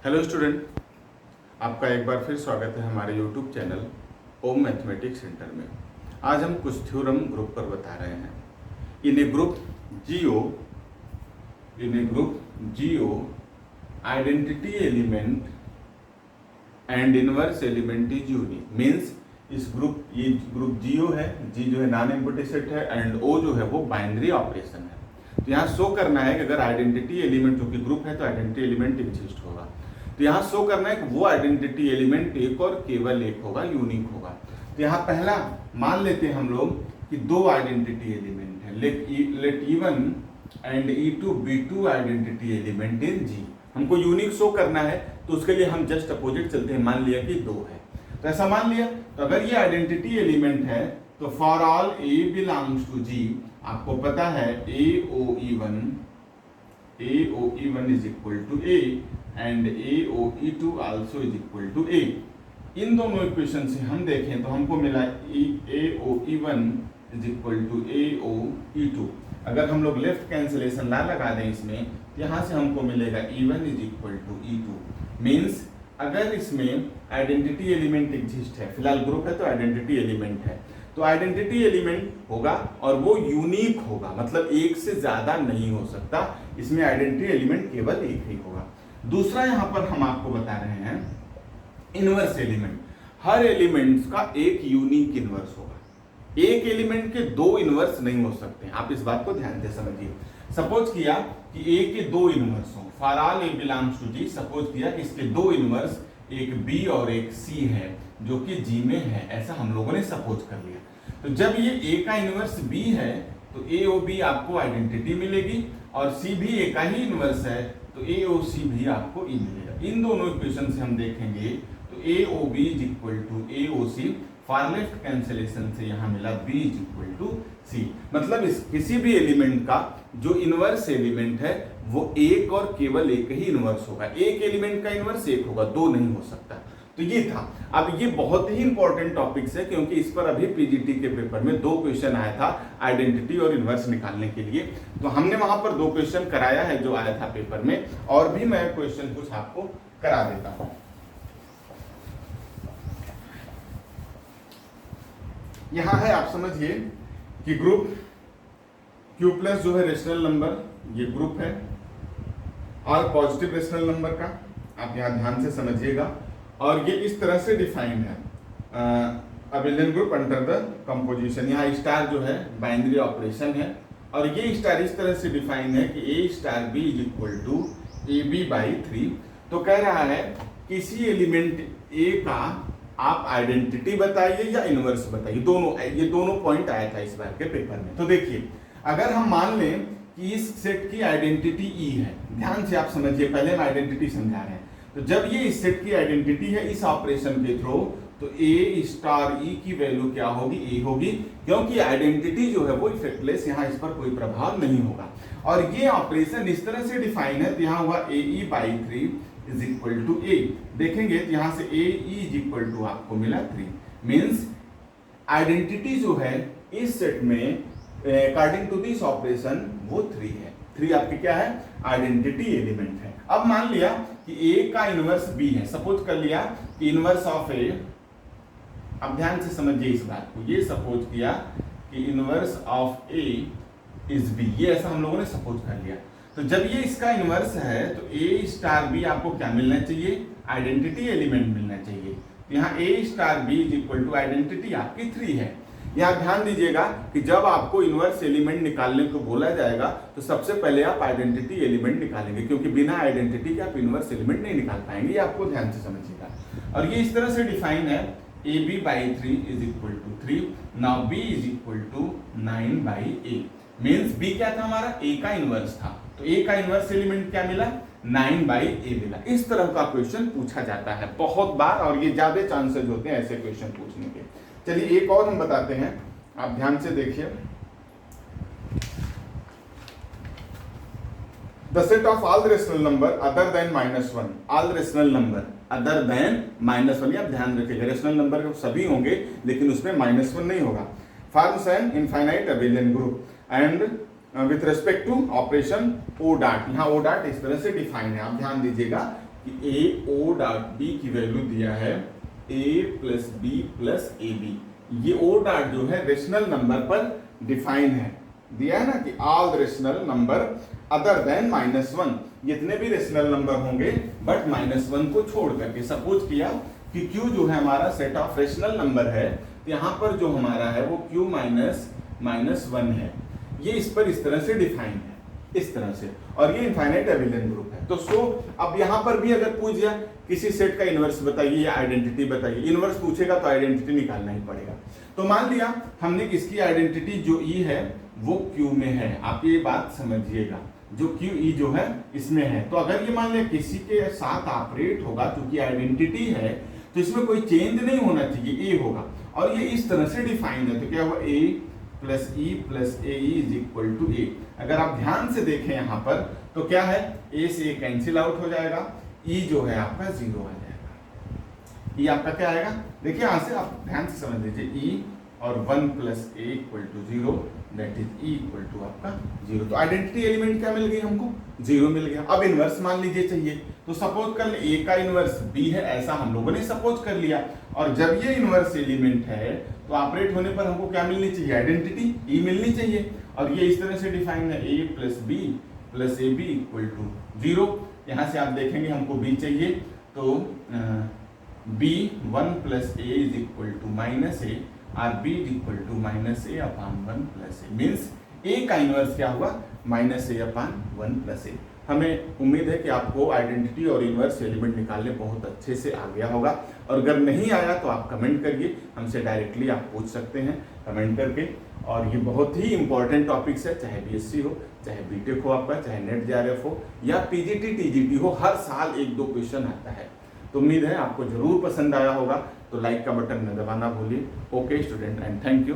Hello student, आपका एक बार फिर स्वागत है हमारे यूट्यूब चैनल ओम मैथमेटिक्स सेंटर में। आज हम कुछ थ्योरम ग्रुप पर बता रहे हैं। In a group G o identity element and inverse element is unique. Means ये ग्रुप जीओ है, जी जो है नॉन एम्प्टी सेट है एंड ओ जो है वो बाइनरी ऑपरेशन है। तो यहाँ शो करना है कि अगर आइडेंटिटी एलिमेंट, जो कि ग्रुप है तो आइडेंटिटी एलिमेंट एग्जिस्ट होगा। तो यहाँ शो करना है कि वो आइडेंटिटी एलिमेंट एक और केवल एक होगा, यूनिक होगा। तो यहाँ पहला मान लेते हैं हम लोग कि दो आइडेंटिटी एलिमेंट है। Let E1 and E2 be two identity element in G. हमको यूनिक शो करना है तो उसके लिए हम जस्ट अपोजिट चलते हैं। मान लिया कि दो है, तो ऐसा मान लिया। तो अगर ये आइडेंटिटी एलिमेंट है तो for all A belongs to G, आपको पता है AOE1 is equal to A and AOE2 also is equal to A। इन दोनों इक्वेशन से हम देखें तो हमको मिला AOE1 is equal to AOE2। अगर हम लोग लेफ्ट कैंसिलेशन ला लगा दें इसमें, यहाँ से हमको मिलेगा E1 is equal to E2। Means अगर इसमें आइडेंटिटी एलिमेंट एग्जिस्ट है, फिलहाल ग्रुप है तो आइडेंटिटी एलिमेंट है, तो आइडेंटिटी एलिमेंट होगा और वो यूनिक होगा, मतलब एक से ज्यादा नहीं हो सकता। इसमें आइडेंटिटी एलिमेंट केवल एक ही होगा। दूसरा यहाँ पर हम आपको बता रहे हैं इनवर्स एलिमेंट। हर एलिमेंट्स का एक यूनिक इनवर्स होगा। एक एलिमेंट के दो इनवर्स नहीं हो सकते। आप इस बात को ध्यान से समझिए। सपोज किया कि ए के दो इनवर्स हो, for all A belongs to G. Suppose किया कि इसके दो इनवर्स, एक बी और एक सी है, जो कि जी में है, ऐसा हम लोगों ने सपोज कर लिया। तो जब ये ए का इनवर्स बी है तो ए ओ बी आपको आइडेंटिटी मिलेगी, और सी भी ए का ही इनवर्स है तो ए ओ सी भी आपको ई मिलेगा। इन दोनों इक्वेशन से हम देखेंगे तो a o b is equal to a o c. For left cancellation से यहाँ मिला b is equal to c. मतलब इस किसी भी एलिमेंट का जो इनवर्स एलिमेंट है वो एक और केवल एक ही इनवर्स होगा। एक एलिमेंट का इनवर्स एक होगा, दो नहीं हो सकता। तो ये था। अब ये बहुत ही इंपॉर्टेंट टॉपिक्स है, क्योंकि इस पर अभी पीजीटी के पेपर में दो क्वेश्चन आया था आइडेंटिटी और इनवर्स निकालने के लिए। तो हमने वहां पर दो क्वेश्चन कराया है जो आया था पेपर में, और भी मैं क्वेश्चन कुछ आपको करा देता हूं। यहां है, आप समझिए कि ग्रुप Q प्लस जो है रेशनल नंबर, ये ग्रुप है, और पॉजिटिव रेशनल नंबर का आप यहां ध्यान से समझिएगा। और ये इस तरह से डिफाइंड है, abelian group under the composition. यहाँ स्टार जो है बाइनरी ऑपरेशन है, और ये स्टार इस तरह से डिफाइंड है कि a star b is equal to a B by 3। तो कह रहा है किसी एलिमेंट ए का आप आइडेंटिटी बताइए या इनवर्स बताइए। ये दोनों पॉइंट आया था इस बार के पेपर में। तो देखिए, अगर हम मान लें कि इस सेट की आइडेंटिटी ई है, ध्यान से आप समझिए, पहले हम आइडेंटिटी समझा रहे हैं। तो जब ये इस सेट की आइडेंटिटी है इस ऑपरेशन के थ्रू, तो ए स्टार ई की वैल्यू क्या होगी? ए होगी, क्योंकि आइडेंटिटी जो है वो इफेक्टलेस, यहाँ इस पर कोई प्रभाव नहीं होगा। और ये ऑपरेशन इस तरह से डिफाइन है, तो यहाँ हुआ ए ई बाई 3 इज इक्वल टू ए। देखेंगे तो यहाँ से ए ई इज इक्वल टू आपको मिला 3। मीन्स आइडेंटिटी जो है इस सेट में अकॉर्डिंग टू दिस ऑपरेशन वो 3 है। 3 आपकी क्या है? आइडेंटिटी एलिमेंट है। अब मान लिया कि ए का इनवर्स बी है। सपोज कर लिया कि इनवर्स ऑफ ए, अब ध्यान से समझिए इस बात को, ये सपोज किया कि inverse of A is B, ये ऐसा हम लोगों ने सपोज कर लिया। तो जब ये इसका इनवर्स है तो ए स्टार बी आपको क्या मिलना चाहिए? आइडेंटिटी एलिमेंट मिलना चाहिए। तो यहाँ a star b is equal to identity आपकी 3 है। यहाँ ध्यान दीजिएगा कि जब आपको इनवर्स एलिमेंट निकालने को बोला जाएगा तो सबसे पहले आप आइडेंटिटी एलिमेंट निकालेंगे, क्योंकि बिना आइडेंटिटी के आप इनवर्स एलिमेंट नहीं निकाल पाएंगे। ये आपको ध्यान से समझिएगा। और ये इस तरह से डिफाइन है, A B by 3 is equal to 3। Now B is equal to 9 by A. Means B क्या था हमारा? ए का इनवर्स था, तो ए का इनवर्स एलिमेंट क्या मिला? 9 बाई ए मिला। इस तरह का क्वेश्चन पूछा जाता है बहुत बार, और ये ज्यादा चांसेस होते हैं ऐसे क्वेश्चन पूछने के। चलिए एक और हम बताते हैं, आप ध्यान से देखिए। The set of all rational number other than -1, all rational number other than -1, आप ध्यान रखिएगा। रेशनल नंबर सभी होंगे लेकिन उसमें -1 नहीं होगा। Forms an infinite abelian group and with respect to operation O dot. यहाँ ओ डॉट इस तरह से डिफाइन है, आप ध्यान दीजिएगा। कि ए ओ डॉट बी की वैल्यू दिया है a plus b plus a b. ये ओ डॉट जो है रेशनल नंबर पर डिफाइन है, दिया है ना कि all rational number other than -1, जितने भी रेशनल नंबर होंगे बट -1 को छोड़ करके। सपोज किया कि Q जो है हमारा सेट ऑफ रेशनल नंबर है, तो यहाँ पर जो हमारा है वो Q -1 है। ये इस तरह से डिफाइन है, इस तरह से, और ये इनफाइनाइट एबिलियन ग्रुप है। तो अब यहाँ पर भी अगर पूछ दिया किसी सेट का इनवर्स बताइए या आइडेंटिटी बताइए, इनवर्स पूछेगा तो आइडेंटिटी निकालना ही पड़ेगा। तो मान लिया हमने इसकी आइडेंटिटी जो ई है वो क्यू में है। आप ये बात समझिएगा, जो क्यू ई जो है इसमें है। तो अगर ये मान लिया किसी के साथ ऑपरेट होगा, क्योंकि आइडेंटिटी है तो इसमें कोई चेंज नहीं होना चाहिए, ए होगा, और ये इस तरह से डिफाइन है। तो क्या हुआ, a plus e plus a is equal to a. अगर आप ध्यान से देखें यहाँ पर तो क्या है, ए से ए कैंसिल आउट हो जाएगा, ई जो है आपका 0 आ जाएगा। ई आपका क्या आएगा, देखिए यहाँ से आप ध्यान से समझ लीजिए, ई और 1 plus A equal to 0, that is E equal to आपका 0। तो आइडेंटिटी एलिमेंट क्या मिल गई हमको, 0 मिल गया। अब इनवर्स मान लीजिए चाहिए, तो सपोज कर ले ए का इनवर्स बी है, ऐसा हम लोगों ने सपोज कर लिया। और जब ये इनवर्स एलिमेंट है तो ऑपरेट होने पर हमको क्या मिलनी चाहिए, आइडेंटिटी ई मिलनी चाहिए। और ये इस तरह से डिफाइन है, a plus b plus a b equal to 0। यहाँ से आप देखेंगे हमको बी चाहिए, तो b 1 plus a is equal to minus a, और b is equal to minus a upon 1 plus a. Means a का इनवर्स क्या हुआ, minus a upon 1 plus a. हमें उम्मीद है कि आपको आइडेंटिटी और इनवर्स एलिमेंट निकालने बहुत अच्छे से आ गया होगा। और अगर नहीं आया तो आप कमेंट करिए, हमसे डायरेक्टली आप पूछ सकते हैं कमेंट करके। और ये बहुत ही इंपॉर्टेंट टॉपिक्स है, चाहे बीएससी हो, चाहे बीटेक हो आपका, चाहे नेट जेआरएफ हो या पीजीटी टीजीटी हो, हर साल 1-2 क्वेश्चन आता है। तो उम्मीद है आपको जरूर पसंद आया होगा। तो लाइक का बटन न दबाना भूलिए। Okay student, and thank you.